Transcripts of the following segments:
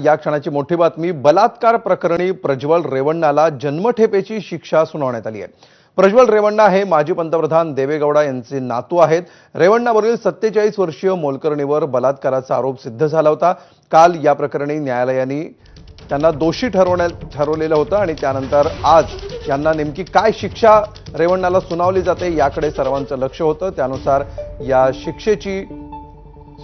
या क्षणाची मोठी बातमी। बलात्कार प्रकरणी प्रज्वल रेवण्णाला जन्मठेपेची शिक्षा सुनावण्यात आली आहे। प्रज्वल रेवण्णा हे माजी पंतप्रधान देवेगौडा यांचे नातू आहेत। रेवण्णावरील 47 वर्षीय मोलकरणीवर बलात्काराचा आरोप सिद्ध झाला होता। काल या प्रकरणी न्यायालयाने त्यांना दोषी ठरवलेलं होतं आणि त्यानंतर आज यांना नेमकी काय शिक्षा रेवण्णाला सुनावली जाते याकडे सर्वांचं लक्ष होतं। त्यानुसार या शिक्षेची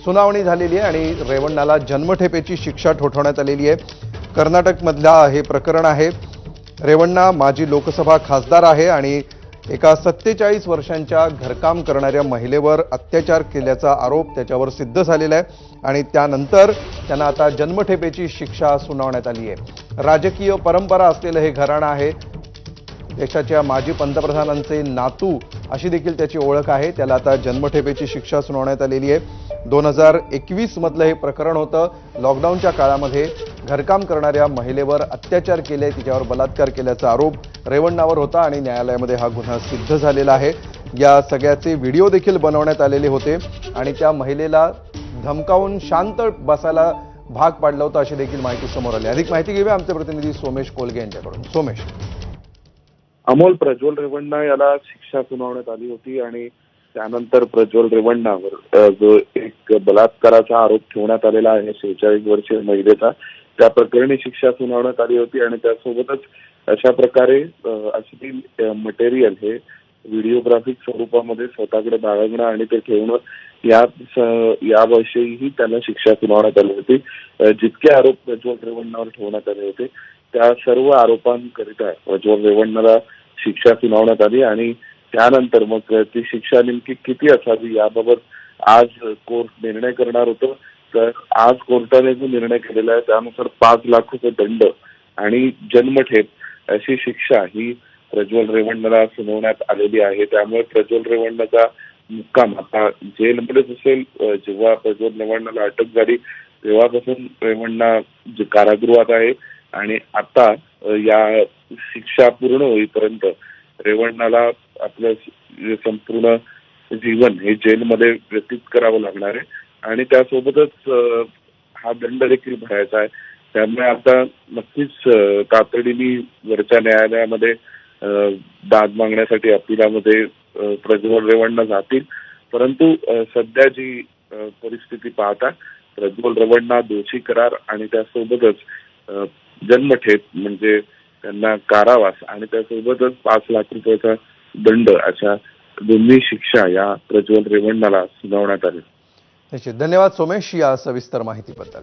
सुनावणी झालेली आहे आणि रेवण्णाला जन्मठेपेची शिक्षा ठोठावण्यात आलेली आहे। कर्नाटकमधला हे प्रकरण आहे। रेवण्णा माजी लोकसभा खासदार आहे आणि एका 47 वर्षांच्या घरकाम करणाऱ्या महिलेवर अत्याचार केल्याचा आरोप त्याच्यावर सिद्ध झालेला आहे आणि त्यानंतर त्यांना आता जन्मठेपेची शिक्षा सुनावण्यात आली आहे। राजकीय परंपरा असलेलं हे घराणं आहे। देशाच्या माजी पंतप्रधानांचे नातू अशी देखील त्याची ओळख आहे। त्याला आता जन्मठेपेची शिक्षा सुनावण्यात आलेली आहे। 2021 मधलं हे प्रकरण होतं। लॉकडाऊनच्या काळामध्ये घरकाम करणाऱ्या महिलेवर अत्याचार केले, तिच्यावर बलात्कार केल्याचा आरोप रेवण्णावर होता आणि न्यायालयामध्ये हा गुन्हा सिद्ध झालेला आहे। या सगळ्याचे व्हिडिओ देखील बनवण्यात आलेले होते आणि त्या महिलेला धमकावून शांत बसायला भाग पाडलं होतं अशी देखील माहिती समोर आली। अधिक माहिती घेऊया आमचे प्रतिनिधी सोमेश कोलगे यांच्याकडून। सोमेश, अमोल, प्रज्वल रेवण्णा याला शिक्षा सुनावण्यात आली होती आणि त्यानंतर प्रज्वल रेवण्णावर जो एक बलात्काराचा आरोप ठेवण्यात आलेला आहे 46 वर्षीय महिलेचा, त्या प्रकरणी शिक्षा सुनावण्यात आली होती आणि त्यासोबतच अशा प्रकारे अश्लील मटेरियल हे व्हिडिओग्राफिक स्वरूपामध्ये स्वतःकडे बाळगणं आणि ते ठेवणं याविषयीही त्यांना शिक्षा सुनावण्यात आली होती। जितके आरोप प्रज्वल रेवण्णावर ठेवण्यात आले होते त्या सर्व आरोपांकरिता प्रज्वल रेवण्णाला शिक्षा सुनावण्यात आली आणि त्यानंतर मग ती शिक्षा नेमकी किती असावी याबाबत आज कोर्ट निर्णय करणार होतं। तर आज कोर्टाने जो निर्णय केलेला आहे त्यानुसार 5 लाख रुपये दंड आणि जन्मठेप अशी शिक्षा ही प्रज्वल रेवण्णाला सुनावण्यात आलेली आहे। त्यामुळे प्रज्वल रेवण्णाचा मुक्काम आता जेलमध्येच असेल। जेव्हा प्रज्वल रेवण्णाला अटक झाली तेव्हापासून रेवण्णा कारागृहात आहे आणि आता या शिक्षा पूर्ण होईपर्यंत रेवण्णाला आपलं संपूर्ण जीवन हे जेलमध्ये व्यतीत करावं लागणार आहे आणि त्यासोबतच हा दंड देखील भरायचा आहे। त्यामुळे आता नक्कीच तातडीने वरच्या न्यायालयामध्ये दाद मागण्यासाठी अपिलामध्ये प्रज्वल रेवण्णा जातील। परंतु सध्या जी परिस्थिती पाहता प्रज्वल रेवण्णा दोषी करार आणि त्यासोबतच जन्मठेप म्हणजे त्यांना कारावास आणि त्यासोबतच 5 लाख रुपयाचा दंड अशा दोन्ही शिक्षा या प्रज्वल रेवण्णाला सुनावण्यात आल्या। निश्चित, धन्यवाद सोमेश या सविस्तर माहितीबद्दल।